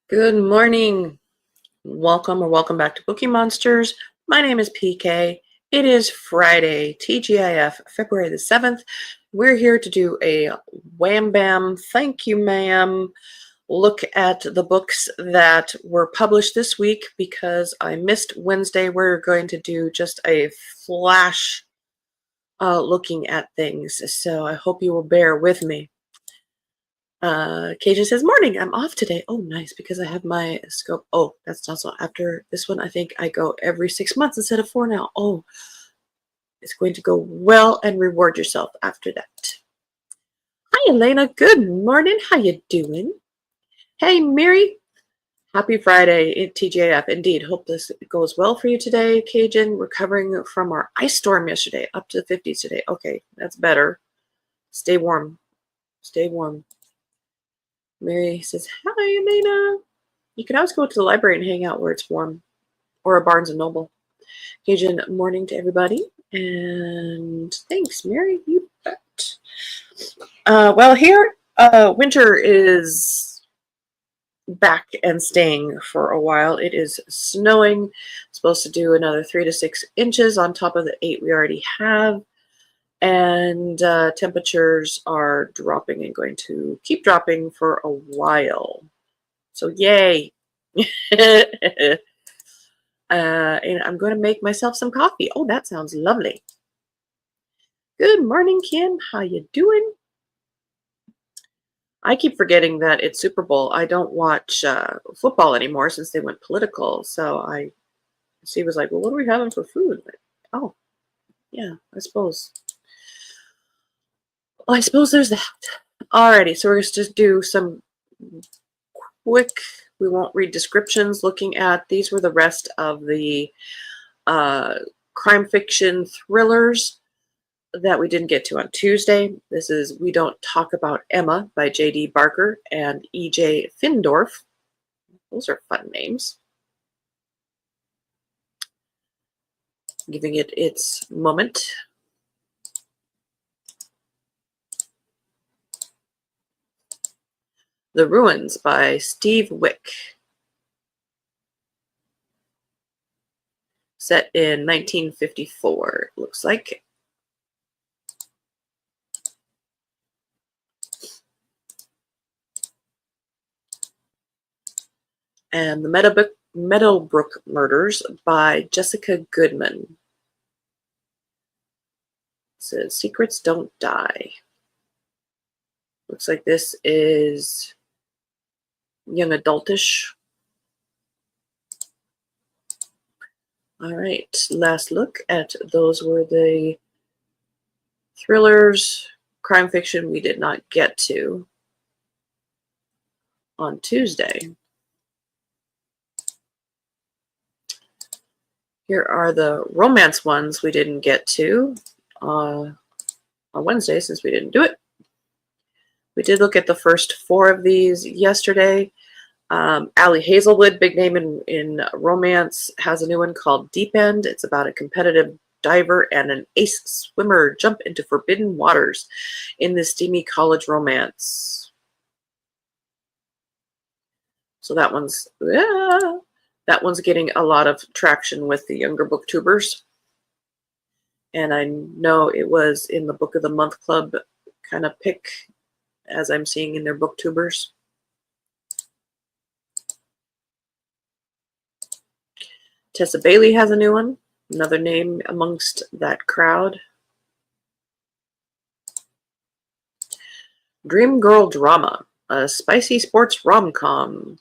Good morning. Welcome back to Bookeemonsters. My name is PK. It is Friday, TGIF, February the 7th. We're here to do a wham bam, thank you ma'am, look at the books that were published this week because I missed Wednesday. We're going to do just a flash looking at things, so I hope you will bear with me. Cajun says, morning, I'm off today. Oh, nice, because I have my scope. Oh, that's also after this one. I think I go every 6 months instead of 4 now. Oh, it's going to go well and reward yourself after that. Hi, Elena. Good morning. How you doing? Hey, Mary. Happy Friday at TJF. Indeed. Hope this goes well for you today, Cajun. Recovering from our ice storm yesterday, up to the 50s today. Okay, that's better. Stay warm. Stay warm. Mary says, hi, Elena. You can always go to the library and hang out where it's warm, or a Barnes & Noble. Cajun morning to everybody, and thanks, Mary. You bet. Well, here, winter is back and staying for a while. It is snowing. Supposed to do another 3 to 6 inches on top of the 8 we already have. And temperatures are dropping and going to keep dropping for a while. So yay. And I'm going to make myself some coffee. Oh, that sounds lovely. Good morning, Kim. How you doing? I keep forgetting that it's Super Bowl. I don't watch football anymore since they went political. So Steve was like, well, what are we having for food? Like, oh, yeah, I suppose. Well, I suppose there's that. Alrighty, so we're going to just do some quick, we won't read descriptions, looking at, these were the rest of the crime fiction thrillers that we didn't get to on Tuesday. This is We Don't Talk About Emma by J.D. Barker and E.J. Findorf. Those are fun names. Giving it its moment. The Ruins by Steve Wick. Set in 1954, it looks like. And The Meadowbrook Murders by Jessica Goodman. It says Secrets Don't Die. Looks like this is young adultish. All right, last look at those were the thrillers, crime fiction we did not get to on Tuesday. Here are the romance ones we didn't get to on Wednesday since we didn't do it. We did look at the first 4 of these yesterday. Allie Hazelwood, big name in romance, has a new one called Deep End. It's about a competitive diver and an ace swimmer jump into forbidden waters in this steamy college romance. So that one's getting a lot of traction with the younger booktubers. And I know it was in the Book of the Month Club kind of pick, as I'm seeing in their booktubers. Tessa Bailey has a new one, another name amongst that crowd. Dream Girl Drama, a spicy sports rom-com.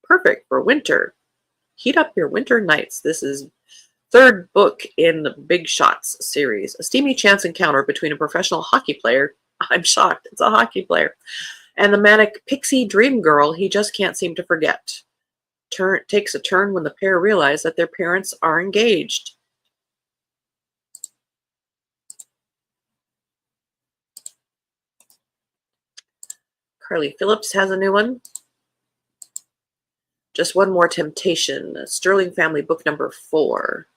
Perfect for winter. Heat up your winter nights. This is 3rd book in the Big Shots series. A steamy chance encounter between a professional hockey player, I'm shocked, it's a hockey player, and the manic pixie dream girl he just can't seem to forget. Takes a turn when the pair realize that their parents are engaged. Carly Phillips has a new one. Just One More Temptation, Sterling Family book number 4.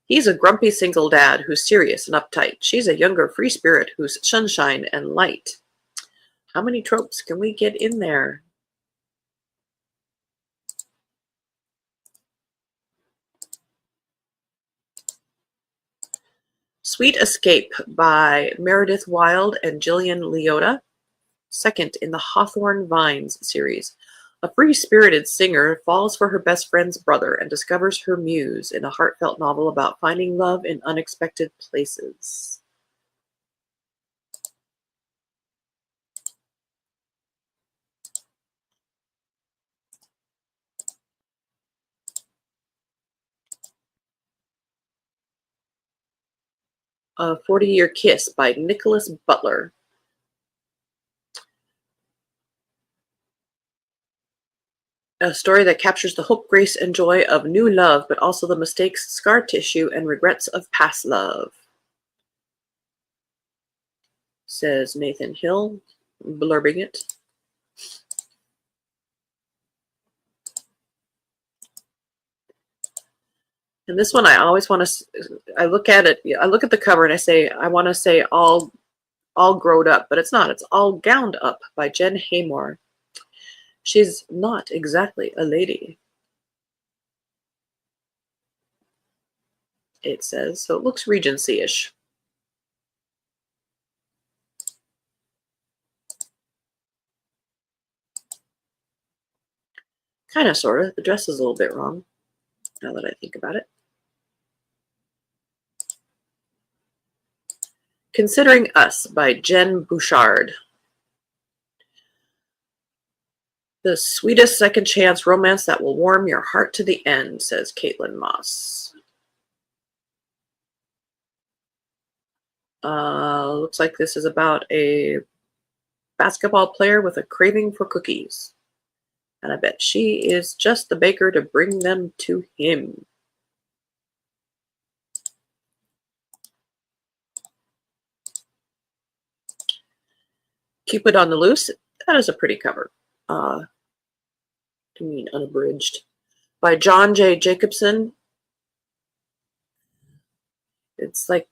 He's a grumpy single dad who's serious and uptight. She's a younger free spirit who's sunshine and light. How many tropes can we get in there? Sweet Escape by Meredith Wild and Gillian Leota, second in the Hawthorne Vines series. A free-spirited singer falls for her best friend's brother and discovers her muse in a heartfelt novel about finding love in unexpected places. A 40-Year Kiss by Nicholas Butler. A story that captures the hope, grace, and joy of new love, but also the mistakes, scar tissue, and regrets of past love, says Nathan Hill, blurbing it. And this one, I always want to, I look at it, I look at the cover and I say, I want to say all growed up, but it's not. It's All Gowned Up by Jen Haymore. She's not exactly a lady, it says. So it looks Regency-ish. Kind of, sort of. The dress is a little bit wrong, now that I think about it. Considering Us by Jen Bouchard. The sweetest second chance romance that will warm your heart to the end, says Caitlin Moss. Looks like this is about a basketball player with a craving for cookies. And I bet she is just the baker to bring them to him. Cupid on the Loose. That is a pretty cover. I mean, unabridged. By John J. Jacobson. It's like,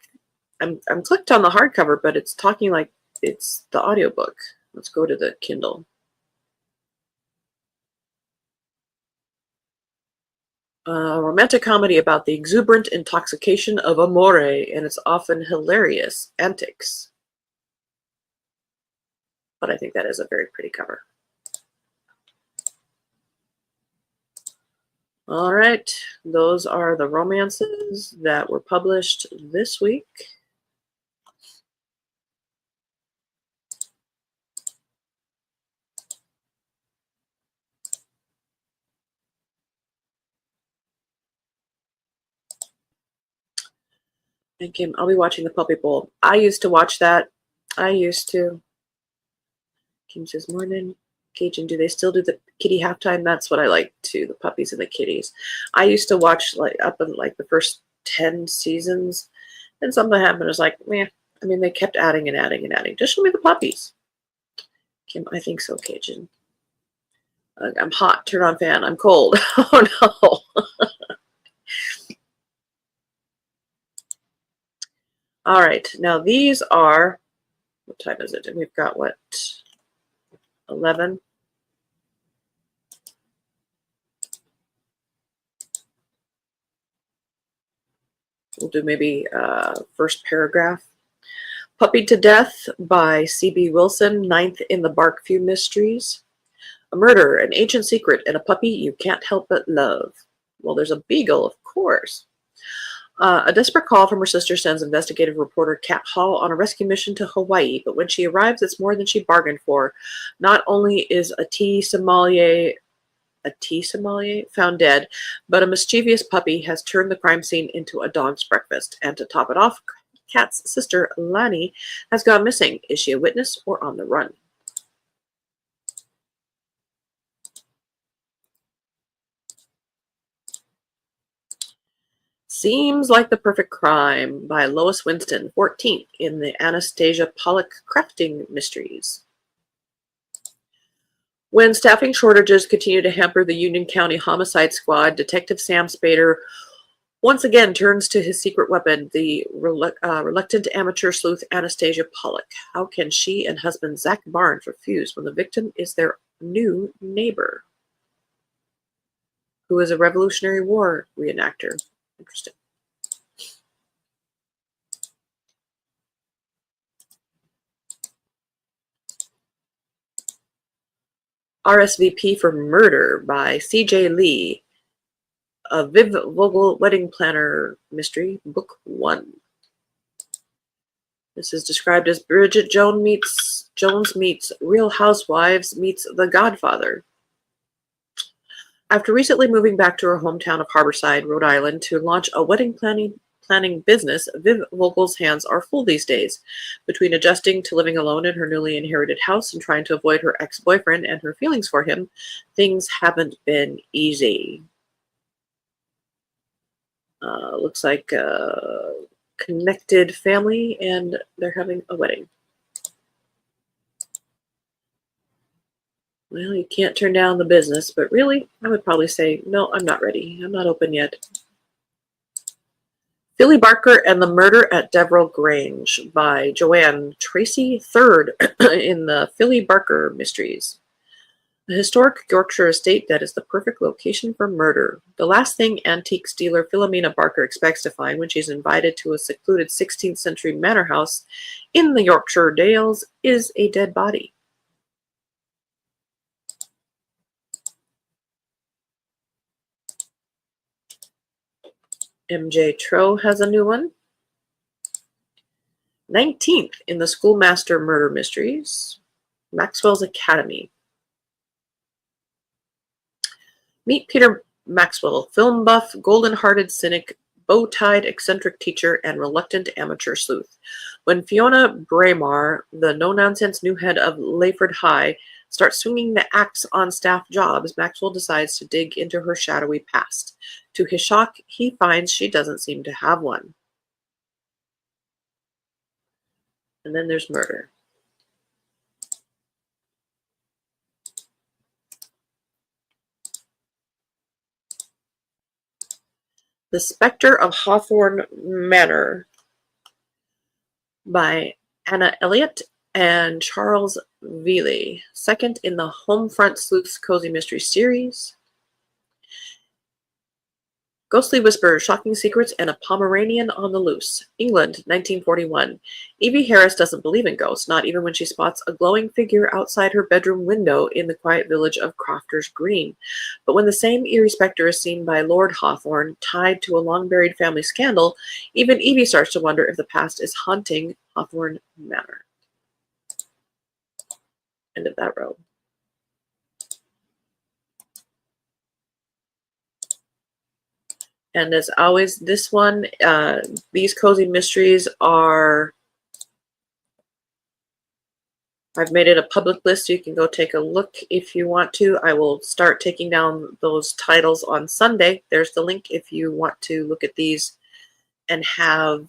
I'm clicked on the hardcover, but it's talking like it's the audiobook. Let's go to the Kindle. A romantic comedy about the exuberant intoxication of amore and its often hilarious antics. But I think that is a very pretty cover. All right, those are the romances that were published this week. And Kim, I'll be watching the Puppy Bowl. I used to watch that. I used to. Kim says, morning. Cajun, do they still do the kitty halftime? That's what I like too, the puppies and the kitties. I used to watch like up in like the first 10 seasons, and something happened. It was like, meh. I mean, they kept adding and adding and adding. Just show me the puppies. Kim, I think so, Cajun. I'm hot. Turn on fan. I'm cold. Oh no. All right. Now these are, what time is it? And we've got what? 11. We'll do maybe first paragraph. Puppied to Death by C.B. Wilson, 9th in the Barkview Mysteries. A murder, an ancient secret, and a puppy you can't help but love. Well, there's a beagle, of course. A desperate call from her sister sends investigative reporter Kat Hall on a rescue mission to Hawaii, but when she arrives, it's more than she bargained for. Not only is a tea sommelier found dead, but a mischievous puppy has turned the crime scene into a dog's breakfast. And to top it off, Kat's sister, Lani, has gone missing. Is she a witness or on the run? Seems Like the Perfect Crime by Lois Winston, 14th in the Anastasia Pollock Crafting Mysteries. When staffing shortages continue to hamper the Union County Homicide Squad, Detective Sam Spader once again turns to his secret weapon, the reluctant amateur sleuth Anastasia Pollock. How can she and husband Zach Barnes refuse when the victim is their new neighbor, who is a Revolutionary War reenactor? Interesting. RSVP for Murder by C.J. Lee. A Viv Vogel wedding planner mystery, book 1. This is described as Bridget Jones meets Real Housewives meets The Godfather. After recently moving back to her hometown of Harborside, Rhode Island, to launch a wedding planning business, Viv Vogel's hands are full these days. Between adjusting to living alone in her newly inherited house and trying to avoid her ex-boyfriend and her feelings for him, things haven't been easy. Looks like a connected family, and they're having a wedding. Well, you can't turn down the business, but really, I would probably say, no, I'm not ready. I'm not open yet. Philly Barker and the Murder at Deverell Grange by Joanne Tracy, third in the Philly Barker mysteries. A historic Yorkshire estate that is the perfect location for murder. The last thing antiques dealer Philomena Barker expects to find when she's invited to a secluded 16th century manor house in the Yorkshire Dales is a dead body. MJ Tro has a new one. 19th in the Schoolmaster Murder Mysteries, Maxwell's Academy. Meet Peter Maxwell, film buff, golden-hearted cynic, bow-tied eccentric teacher, and reluctant amateur sleuth. When Fiona Braemar, the no-nonsense new head of Layford High, starts swinging the axe on staff jobs, Maxwell decides to dig into her shadowy past. To his shock, he finds she doesn't seem to have one. And then there's murder. The Spectre of Hawthorne Manor by Anna Elliott and Charles Vealey, second in the Homefront Sleuths Cozy Mystery Series. Ghostly Whispers, Shocking Secrets, and a Pomeranian on the Loose. England, 1941. Evie Harris doesn't believe in ghosts, not even when she spots a glowing figure outside her bedroom window in the quiet village of Crofters Green. But when the same eerie specter is seen by Lord Hawthorne, tied to a long-buried family scandal, even Evie starts to wonder if the past is haunting Hawthorne Manor. End of that row. And as always, this one, these cozy mysteries are, I've made it a public list, so you can go take a look if you want to. I will start taking down those titles on Sunday. There's the link if you want to look at these and have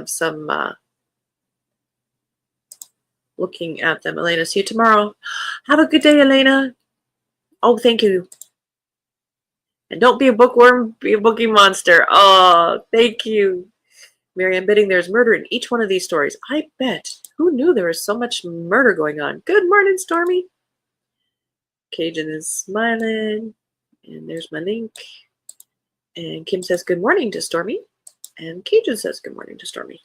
some looking at them. Elena, see you tomorrow. Have a good day, Elena. Oh, thank you. And don't be a bookworm, be a bookie monster. Oh, thank you. Miriam Bidding, there's murder in each one of these stories. I bet. Who knew there was so much murder going on? Good morning, Stormy. Cajun is smiling. And there's my link. And Kim says good morning to Stormy. And Cajun says good morning to Stormy.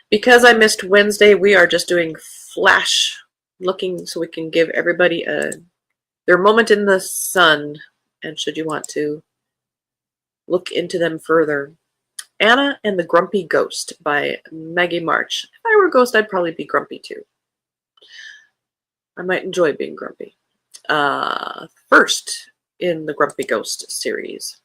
Because I missed Wednesday, we are just doing flash looking so we can give everybody their moment in the sun. And should you want to look into them further. Anna and the Grumpy Ghost by Maggie March. If I were a ghost, I'd probably be grumpy too. I might enjoy being grumpy. First in the Grumpy Ghost series.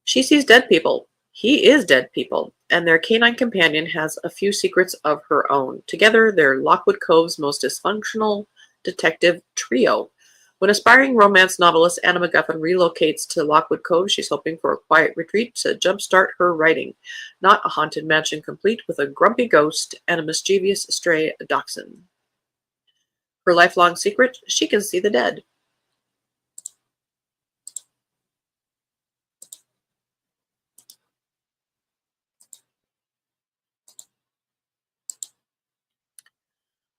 She sees dead people. He is dead people. And their canine companion has a few secrets of her own. Together, they're Lockwood Cove's most dysfunctional detective trio. When aspiring romance novelist Anna McGuffin relocates to Lockwood Cove, she's hoping for a quiet retreat to jumpstart her writing. Not a haunted mansion complete with a grumpy ghost and a mischievous stray dachshund. Her lifelong secret, she can see the dead.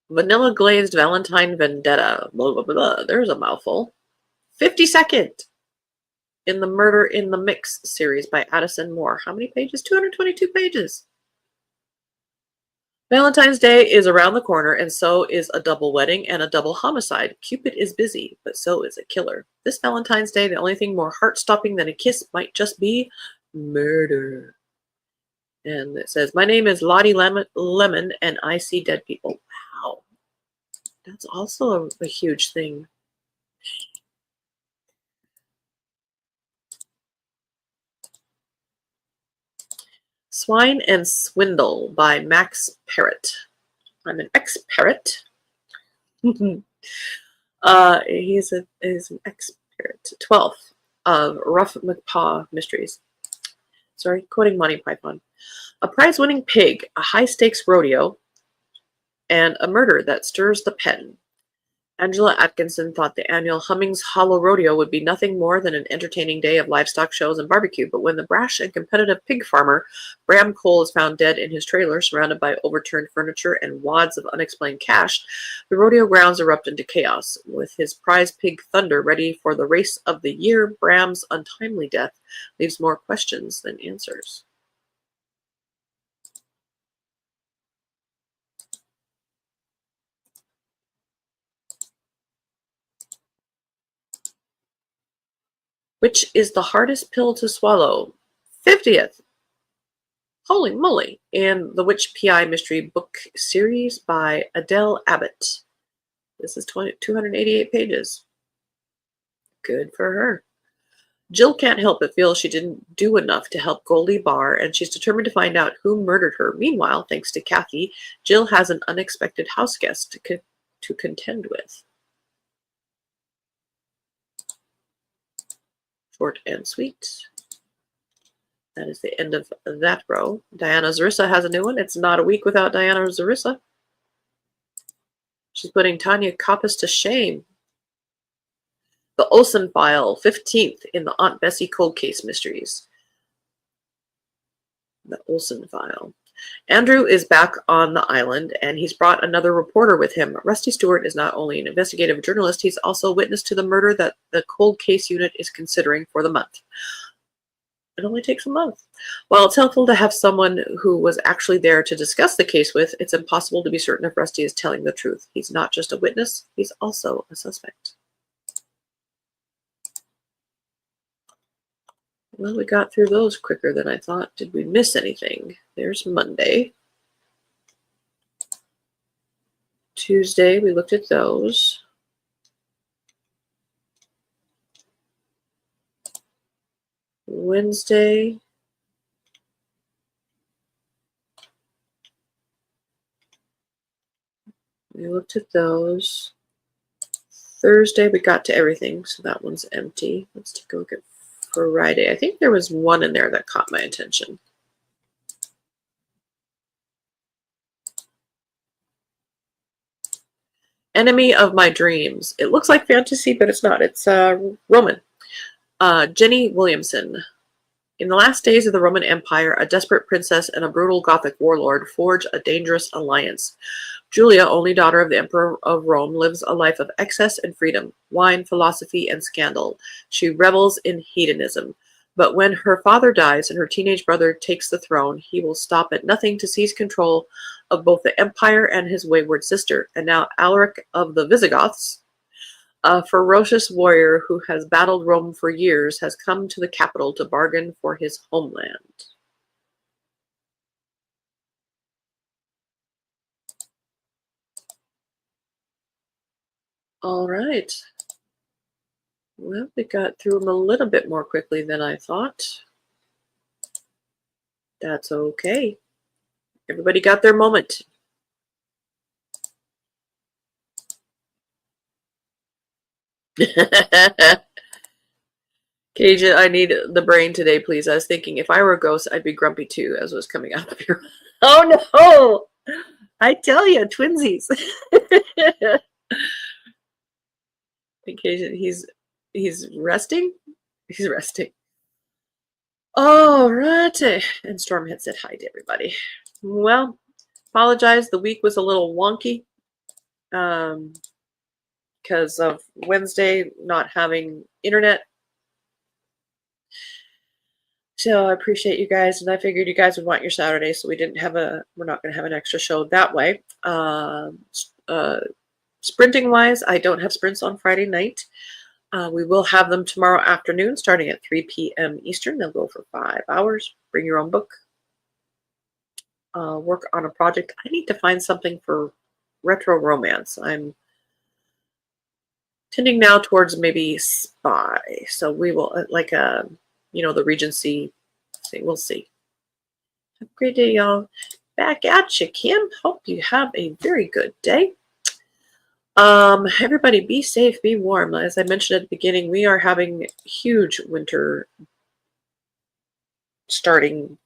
Vanilla Glazed Valentine Vendetta. Blah, blah, blah. There's a mouthful. 52nd in the Murder in the Mix series by Addison Moore. How many pages? 222 pages. Valentine's Day is around the corner, and so is a double wedding and a double homicide. Cupid is busy, but so is a killer. This Valentine's Day, the only thing more heart-stopping than a kiss might just be murder. And it says, "My name is Lottie Lemon, and I see dead people." Wow, that's also a huge thing. Swine and Swindle by Max Parrott. I'm an ex-parrot. He's an ex-parrot. 12th of Rough McPaw Mysteries. Sorry, quoting Monty Python. A prize-winning pig, a high-stakes rodeo, and a murder that stirs the pen. Angela Atkinson thought the annual Hummings Hollow Rodeo would be nothing more than an entertaining day of livestock shows and barbecue, but when the brash and competitive pig farmer Bram Cole is found dead in his trailer, surrounded by overturned furniture and wads of unexplained cash, the rodeo grounds erupt into chaos. With his prize pig Thunder ready for the race of the year, Bram's untimely death leaves more questions than answers. Which is the hardest pill to swallow? 50th. Holy moly. And the Witch PI Mystery Book Series by Adele Abbott. This is 288 pages. Good for her. Jill can't help but feel she didn't do enough to help Goldie Barr, and she's determined to find out who murdered her. Meanwhile, thanks to Kathy, Jill has an unexpected house guest to contend with. Short and sweet. That is the end of that row. Diana Zarissa has a new one. It's not a week without Diana Zarissa. She's putting Tanya Koppes to shame. The Olsen File, 15th in the Aunt Bessie Cold Case Mysteries. The Olsen File. Andrew is back on the island, and he's brought another reporter with him. Rusty Stewart is not only an investigative journalist, he's also witness to the murder that the Cold Case Unit is considering for the month. It only takes a month. While it's helpful to have someone who was actually there to discuss the case with, it's impossible to be certain if Rusty is telling the truth. He's not just a witness, he's also a suspect. Well, we got through those quicker than I thought. Did we miss anything? There's Monday. Tuesday, we looked at those. Wednesday. We looked at those. Thursday, we got to everything, so that one's empty. Let's take a look at Friday. I think there was one in there that caught my attention. Enemy of My Dreams. It looks like fantasy, but it's not. It's Roman. Jenny Williamson. In the last days of the Roman Empire, a desperate princess and a brutal Gothic warlord forge a dangerous alliance. Julia, only daughter of the Emperor of Rome, lives a life of excess and freedom, wine, philosophy, and scandal. She revels in hedonism. But when her father dies and her teenage brother takes the throne, he will stop at nothing to seize control of both the empire and his wayward sister. And now Alaric of the Visigoths, a ferocious warrior who has battled Rome for years, has come to the capital to bargain for his homeland. All right. Well, we got through them a little bit more quickly than I thought. That's okay. Everybody got their moment. Cajun, I need the brain today, please. I was thinking if I were a ghost, I'd be grumpy too, as was coming out of your. Oh no! I tell you, twinsies. Cajun, he's resting. He's resting. All righty. And Stormhead said hi to everybody. Well, apologize. The week was a little wonky because of Wednesday not having internet. So I appreciate you guys, and I figured you guys would want your Saturday, so we're not going to have an extra show that way. Sprinting wise, I don't have sprints on Friday night. We will have them tomorrow afternoon, starting at 3 p.m. Eastern. They'll go for 5 hours. Bring your own book. Work on a project. I need to find something for retro romance. I'm tending now towards maybe spy. So we will, the Regency thing. We'll see. Have a great day, y'all. Back at you, Kim. Hope you have a very good day. Everybody be safe, be warm. As I mentioned at the beginning, we are having huge winter starting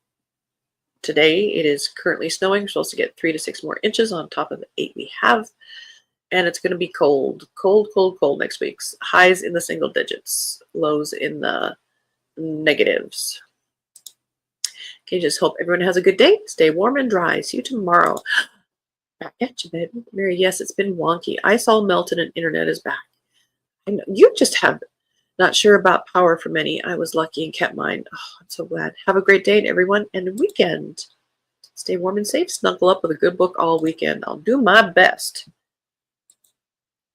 today. It is currently snowing. We're supposed to get 3 to 6 more inches on top of the 8 we have. And it's going to be cold next week. Highs in the single digits, lows in the negatives. Okay, just hope everyone has a good day. Stay warm and dry. See you tomorrow. Back at you, baby. Mary, yes, it's been wonky. Ice all melted and internet is back. I know you just have not sure about power for many. I was lucky and kept mine. Oh, I'm so glad. Have a great day, everyone, and weekend. Stay warm and safe. Snuggle up with a good book all weekend. I'll do my best.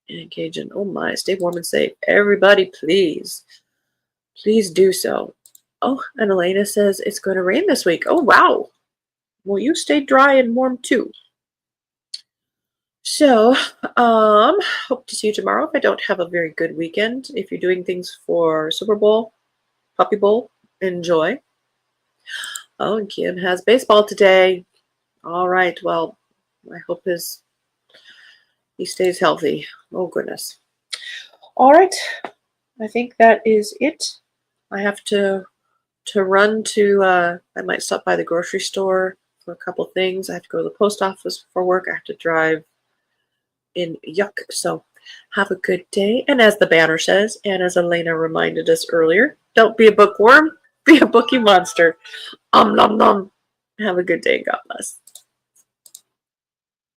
And engage in, oh my, stay warm and safe. Everybody, please do so. Oh, and Elena says it's going to rain this week. Oh, wow. Well, you stay dry and warm too. So, hope to see you tomorrow. If I don't have a very good weekend, if you're doing things for Super Bowl, Puppy Bowl, enjoy. Oh, and Kim has baseball today. All right. Well, I hope he stays healthy. Oh, goodness. All right. I think that is it. I have to run to, I might stop by the grocery store for a couple things. I have to go to the post office for work. I have to drive in yuck. So have a good day. And as the banner says, and as Elena reminded us earlier, don't be a bookworm, be a bookie monster. Nom nom. Have a good day. God bless.